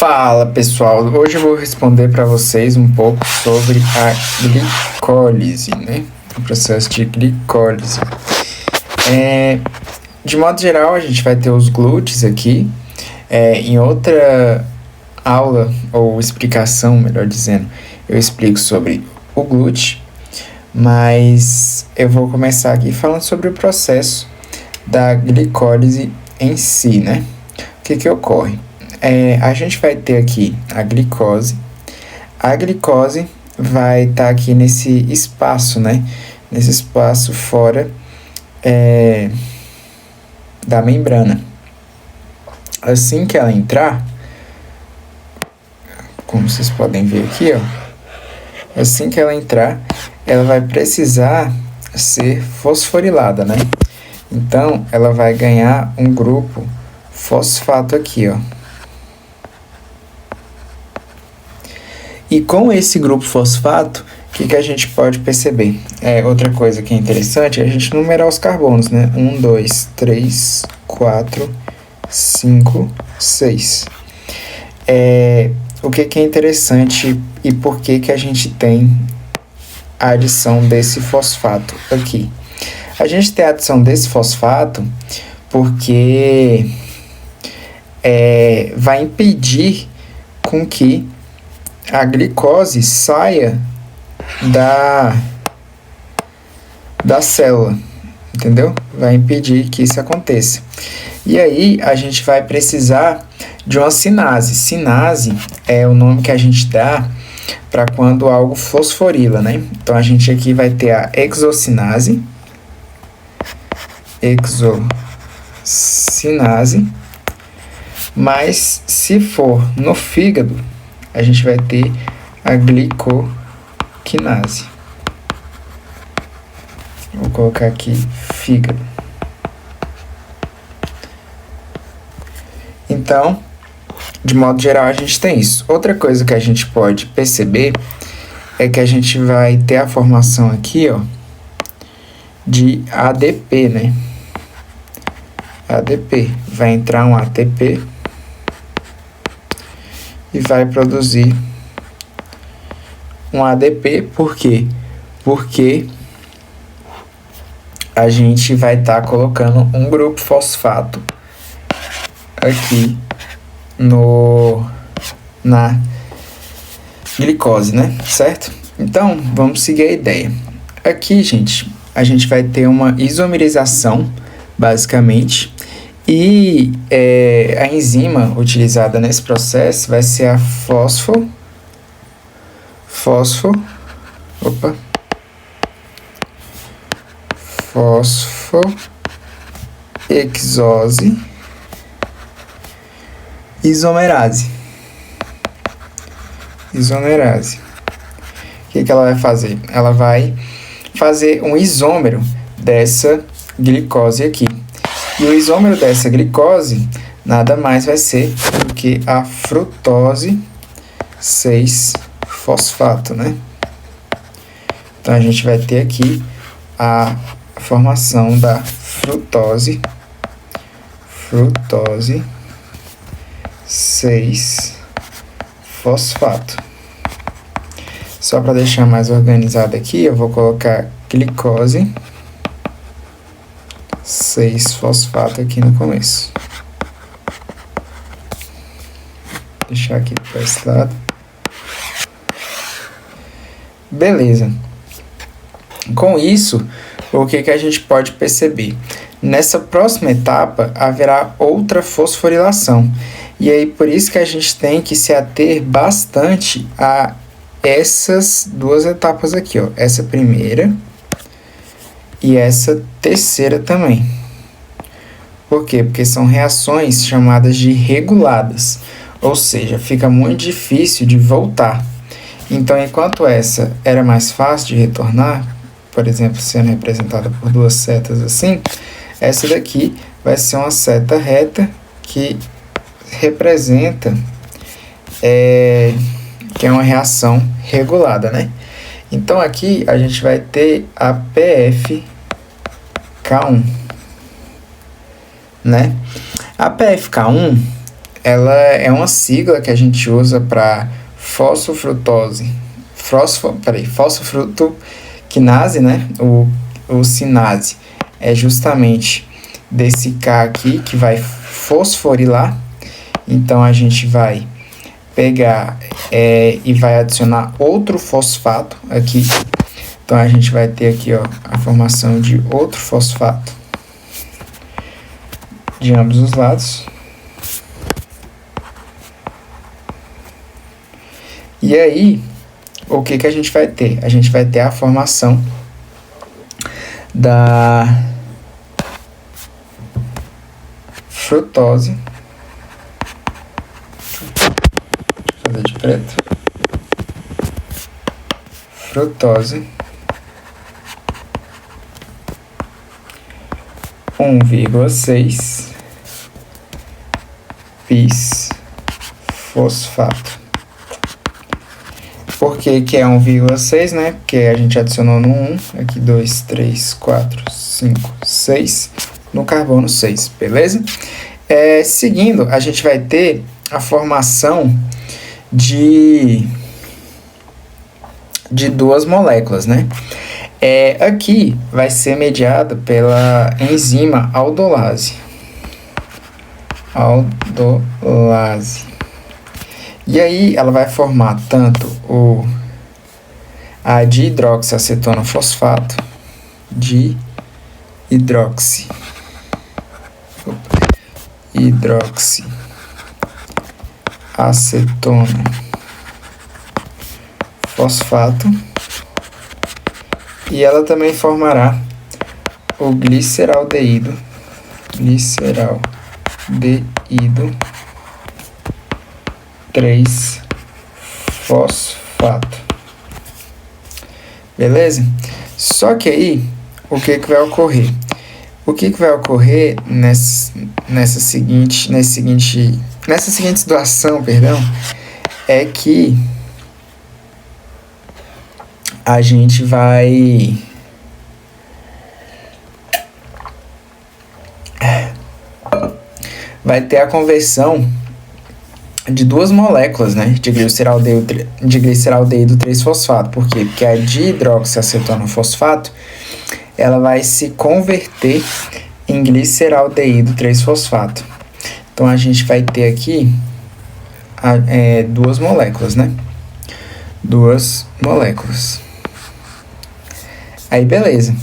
Fala pessoal, hoje eu vou responder para vocês um pouco sobre a glicólise, né? O processo de glicólise. De modo geral, a gente vai ter os glúteos aqui. Em outra aula, ou explicação, melhor dizendo, eu explico sobre o glúteo, mas eu vou começar aqui falando sobre o processo da glicólise em si, né? O que ocorre? A gente vai ter aqui a glicose. A glicose vai estar aqui nesse espaço, né? Nesse espaço fora da membrana. Assim que ela entrar, como vocês podem ver aqui, ó. Assim que ela entrar, ela vai precisar ser fosforilada, né? Então, ela vai ganhar um grupo fosfato aqui, ó. E com esse grupo fosfato, o que a gente pode perceber? Outra coisa que é interessante é a gente numerar os carbonos, né? 1, 2, 3, 4, 5, 6. O que é interessante e por que a gente tem a adição desse fosfato aqui? A gente tem a adição desse fosfato porque vai impedir com que a glicose saia da célula, entendeu? Vai impedir que isso aconteça. E aí, a gente vai precisar de uma sinase. Sinase é o nome que a gente dá para quando algo fosforila, né? Então, a gente aqui vai ter a exocinase. Mas, se for no fígado, a gente vai ter a glicoquinase. Vou colocar aqui fígado. Então, de modo geral, a gente tem isso. Outra coisa que a gente pode perceber é que a gente vai ter a formação aqui, ó, de ADP, né? ADP. Vai entrar um ATP e vai produzir um ADP. Por quê? Porque a gente vai estar colocando um grupo fosfato aqui na glicose, né? Certo? Então, vamos seguir a ideia. Aqui, gente, a gente vai ter uma isomerização, basicamente, e a enzima utilizada nesse processo vai ser a fosfoexose isomerase. O que ela vai fazer? Ela vai fazer um isômero dessa glicose aqui. E o isômero dessa glicose nada mais vai ser do que a frutose 6-fosfato, né? Então, a gente vai ter aqui a formação da frutose 6-fosfato. Só para deixar mais organizado aqui, eu vou colocar glicose 6-fosfato aqui no começo. Vou deixar aqui para esse lado. Beleza. Com isso, o que a gente pode perceber? Nessa próxima etapa, haverá outra fosforilação. E aí, por isso que a gente tem que se ater bastante a essas duas etapas aqui, ó. Essa primeira e essa terceira também. Por quê? Porque são reações chamadas de reguladas, ou seja, fica muito difícil de voltar. Então, enquanto essa era mais fácil de retornar, por exemplo, sendo representada por duas setas assim, essa daqui vai ser uma seta reta que representa que é uma reação regulada, né? Então, aqui a gente vai ter a PFK1, né? A PFK1 ela é uma sigla que a gente usa para fosfofrutose. Fosfofrutoquinase, né? O sinase é justamente desse K aqui que vai fosforilar. Então a gente vai pegar e vai adicionar outro fosfato aqui. Então a gente vai ter aqui, ó, a formação de outro fosfato de ambos os lados. E aí, o que a gente vai ter? A gente vai ter a formação da frutose. Deixa eu fazer de preto. Frutose 1,6 bis-fosfato. Por que é 1,6, né? Porque a gente adicionou no 1, aqui 2, 3, 4, 5, 6, no carbono 6, beleza? Seguindo, a gente vai ter a formação de duas moléculas, né? Aqui vai ser mediada pela enzima aldolase. E aí ela vai formar tanto a dihidroxiacetona fosfato, hidroxiacetona fosfato, e ela também formará o gliceraldeído 3-fosfato. Beleza? Só que aí, o que vai ocorrer? O que vai ocorrer nessa seguinte situação, é que a gente vai ter a conversão de duas moléculas, né, de gliceraldeído 3-fosfato. Por quê? Porque a dihidroxiacetona fosfato, ela vai se converter em gliceraldeído 3-fosfato. Então, a gente vai ter aqui duas moléculas, né? Duas moléculas. Aí, beleza.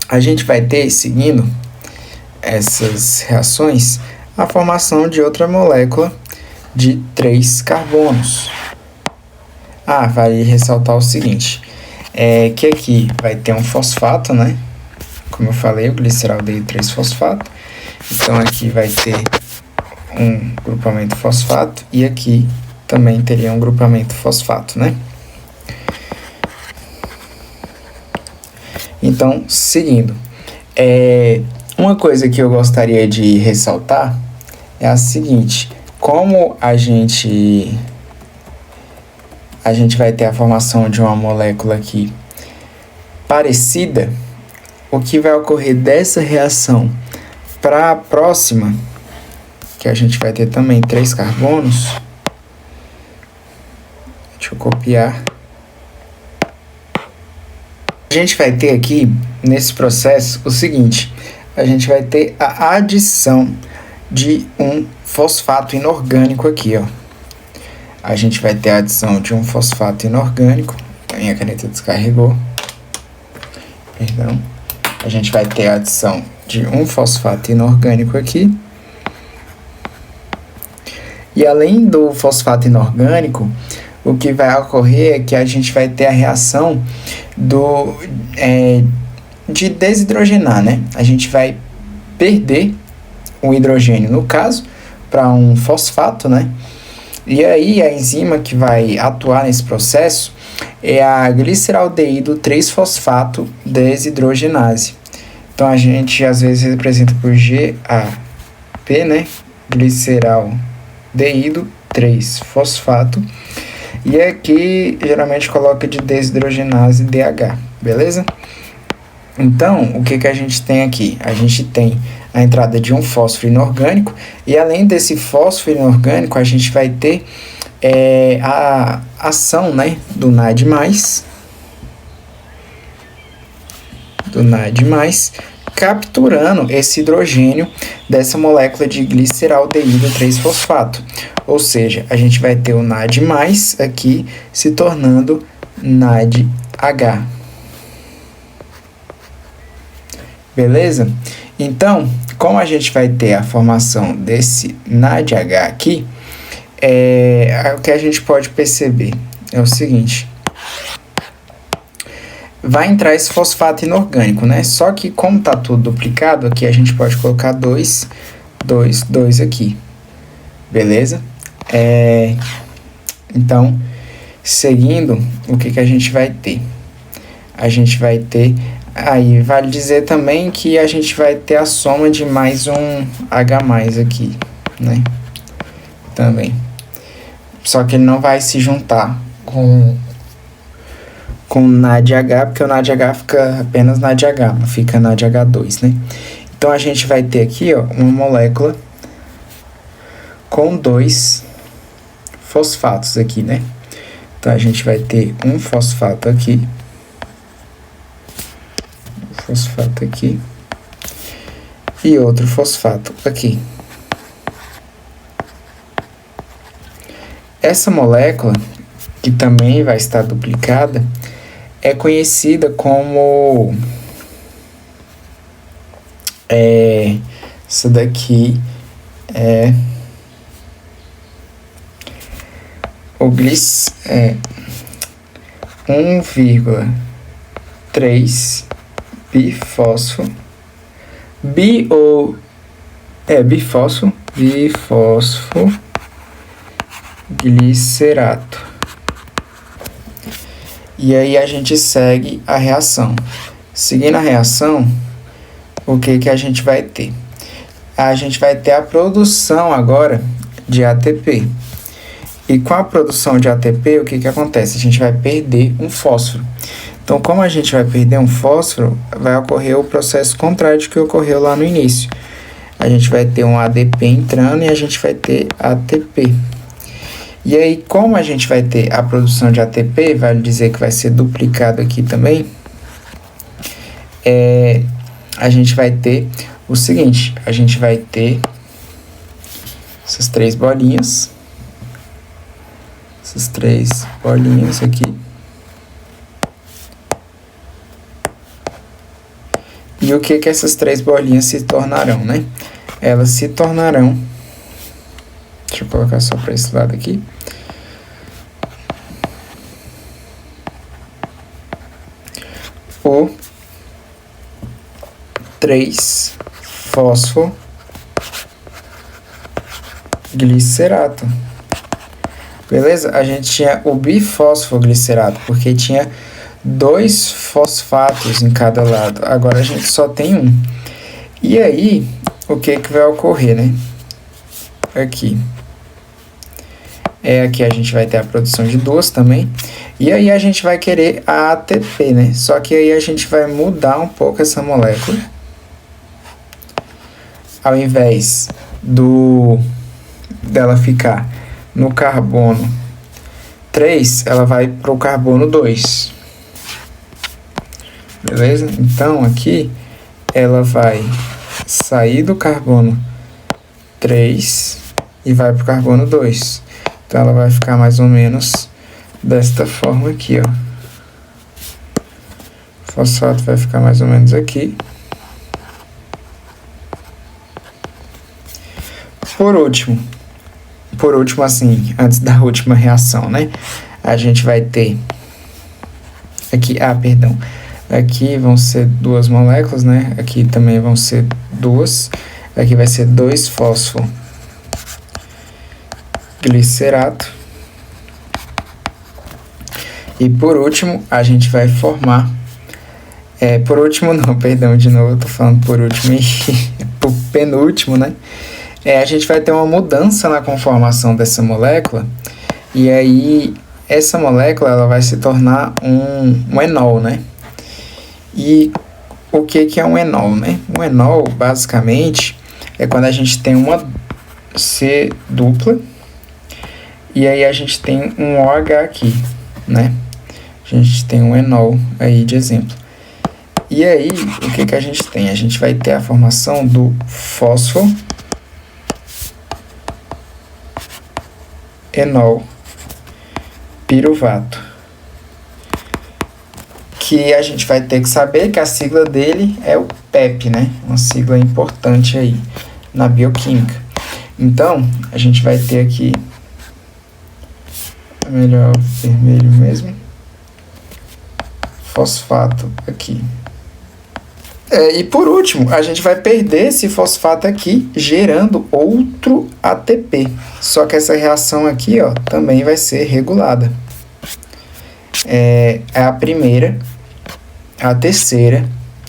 A gente vai ter, seguindo essas reações, a formação de outra molécula de 3 carbonos. Vale ressaltar o seguinte, que aqui vai ter um fosfato, né? Como eu falei, o gliceraldeído 3-fosfato. Então, aqui vai ter um grupamento fosfato e aqui também teria um grupamento fosfato, né? Então, seguindo, uma coisa que eu gostaria de ressaltar é a seguinte: como a gente vai ter a formação de uma molécula aqui parecida, o que vai ocorrer dessa reação para a próxima, que a gente vai ter também 3 carbonos, deixa eu copiar. A gente vai ter aqui, nesse processo, o seguinte: a gente vai ter a adição de um fosfato inorgânico aqui, ó. A gente vai ter a adição de um fosfato inorgânico. A minha caneta descarregou. Perdão. A gente vai ter a adição de um fosfato inorgânico aqui. E além do fosfato inorgânico, o que vai ocorrer é que a gente vai ter a reação de desidrogenar, né? A gente vai perder o hidrogênio, no caso, para um fosfato, né? E aí a enzima que vai atuar nesse processo é a gliceraldeído 3-fosfato desidrogenase. Então a gente às vezes representa por GAP, né? Gliceraldeído 3-fosfato. E aqui geralmente coloca de desidrogenase DH, beleza? Então, o que a gente tem aqui? A gente tem a entrada de um fósforo inorgânico, e além desse fósforo inorgânico, a gente vai ter a ação, né, do NAD+, capturando esse hidrogênio dessa molécula de gliceraldeído 3-fosfato. Ou seja, a gente vai ter o NAD+ aqui se tornando NADH. Beleza? Então, como a gente vai ter a formação desse NADH aqui, o que a gente pode perceber é o seguinte: vai entrar esse fosfato inorgânico, né? Só que como tá tudo duplicado, aqui a gente pode colocar 2 aqui, beleza? Então, seguindo, o que a gente vai ter? A gente vai ter, aí vale dizer também que a gente vai ter a soma de mais um H+ aqui, né? Também. Só que ele não vai se juntar com NADH, porque o NADH fica apenas NADH, não fica NADH2, né? Então, a gente vai ter aqui, ó, uma molécula com 2 fosfatos aqui, né? Então, a gente vai ter um fosfato aqui, e outro fosfato aqui. Essa molécula, que também vai estar duplicada, é conhecida como essa daqui é o 1,3 bifósforo glicerato. E aí a gente segue a reação. Seguindo a reação, o que a gente vai ter? A gente vai ter a produção agora de ATP. E com a produção de ATP, o que acontece? A gente vai perder um fósforo. Então, como a gente vai perder um fósforo, vai ocorrer o processo contrário do que ocorreu lá no início. A gente vai ter um ADP entrando e a gente vai ter ATP. E aí, como a gente vai ter a produção de ATP, vale dizer que vai ser duplicado aqui também, a gente vai ter o seguinte: a gente vai ter essas 3 bolinhas, aqui, e o que essas 3 bolinhas se tornarão, né? Elas se tornarão, deixa eu colocar só para esse lado aqui, o 3-fosfoglicerato. Beleza? A gente tinha o bifosfoglicerato, porque tinha 2 fosfatos em cada lado. Agora a gente só tem um. E aí, o que vai ocorrer, né? Aqui a gente vai ter a produção de 2 também. E aí a gente vai querer a ATP, né? Só que aí a gente vai mudar um pouco essa molécula. Ao invés dela ficar no carbono 3, ela vai para o carbono 2. Beleza? Então, aqui, ela vai sair do carbono 3 e vai para o carbono 2. Então, ela vai ficar mais ou menos desta forma aqui, ó. O fosfato vai ficar mais ou menos aqui. Por último, assim, antes da última reação, né? A gente vai ter aqui, aqui vão ser 2 moléculas, né? Aqui também vão ser 2. Aqui vai ser 2-fosfoglicerato. E por último, a gente vai formar... por último não, perdão, de novo, eu tô falando por último e por penúltimo, né? A gente vai ter uma mudança na conformação dessa molécula, e aí essa molécula ela vai se tornar um enol, né? E o que é um enol, né? Um enol, basicamente, é quando a gente tem uma C dupla e aí a gente tem um OH aqui, né? A gente tem um enol aí de exemplo. E aí, o que a gente tem? A gente vai ter a formação do fósforo enol piruvato, que a gente vai ter que saber que a sigla dele é o PEP, né? Uma sigla importante aí na bioquímica. Então, a gente vai ter aqui, é melhor vermelho mesmo, fosfato aqui. E por último, a gente vai perder esse fosfato aqui, gerando outro ATP. Só que essa reação aqui, ó, também vai ser regulada. É a primeira, a terceira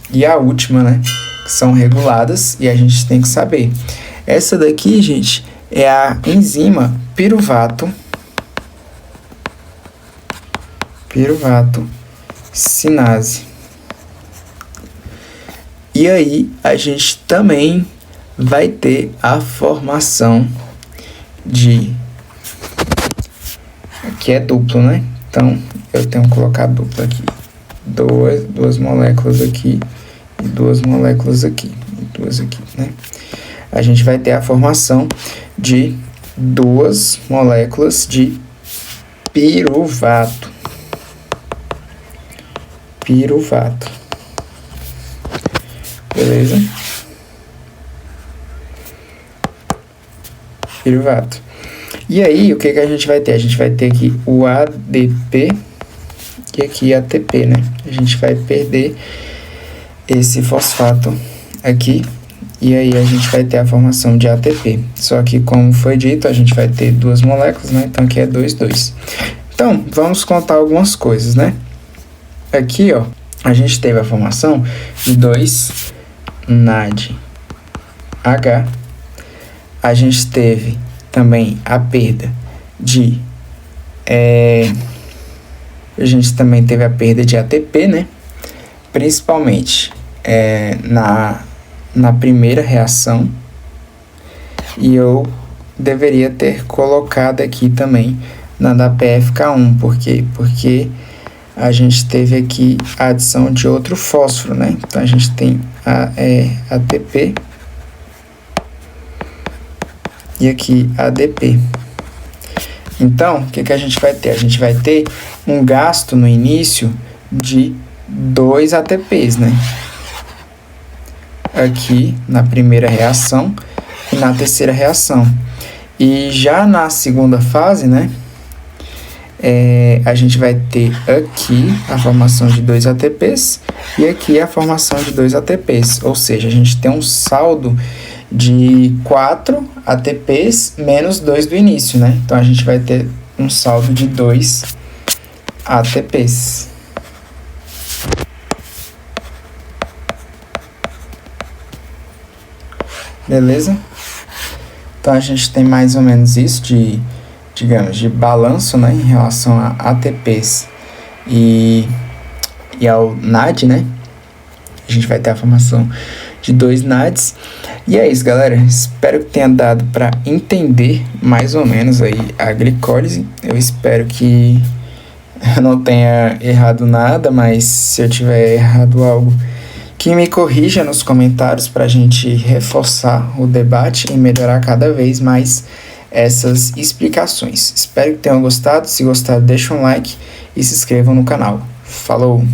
e a última, né? Que são reguladas e a gente tem que saber. Essa daqui, gente, é a enzima piruvato sinase. E aí, a gente também vai ter a formação de... Aqui é duplo, né? Então, eu tenho que colocar duplo aqui. Duas moléculas aqui e duas moléculas aqui. E duas aqui, né? A gente vai ter a formação de duas moléculas de piruvato. Beleza? Piruvato. E aí, o que a gente vai ter? A gente vai ter aqui o ADP e aqui ATP, né? A gente vai perder esse fosfato aqui. E aí, a gente vai ter a formação de ATP. Só que, como foi dito, a gente vai ter duas moléculas, né? Então, aqui é 2,2. Então, vamos contar algumas coisas, né? Aqui, ó, a gente teve a formação de 2 NAD H. A gente teve também a perda de... a gente também teve a perda de ATP, né? Principalmente na primeira reação. E eu deveria ter colocado aqui também na da PFK1. Por quê? Porque a gente teve aqui a adição de outro fósforo, né? Então, a gente tem ATP e aqui ADP. Então, o que a gente vai ter? A gente vai ter um gasto no início de 2 ATPs, né? Aqui na primeira reação e na terceira reação. E já na segunda fase, né? A gente vai ter aqui a formação de 2 ATPs e aqui a formação de 2 ATPs. Ou seja, a gente tem um saldo de 4 ATPs menos 2 do início, né? Então, a gente vai ter um saldo de 2 ATPs. Beleza? Então, a gente tem mais ou menos isso de, digamos, de balanço, né? Em relação a ATPs e ao NAD, né? A gente vai ter a formação de 2 NADs. E é isso, galera. Espero que tenha dado para entender mais ou menos aí a glicólise. Eu espero que eu não tenha errado nada, mas se eu tiver errado algo, que me corrija nos comentários para a gente reforçar o debate e melhorar cada vez mais essas explicações. Espero que tenham gostado. Se gostaram, deixa um like e se inscrevam no canal. Falou!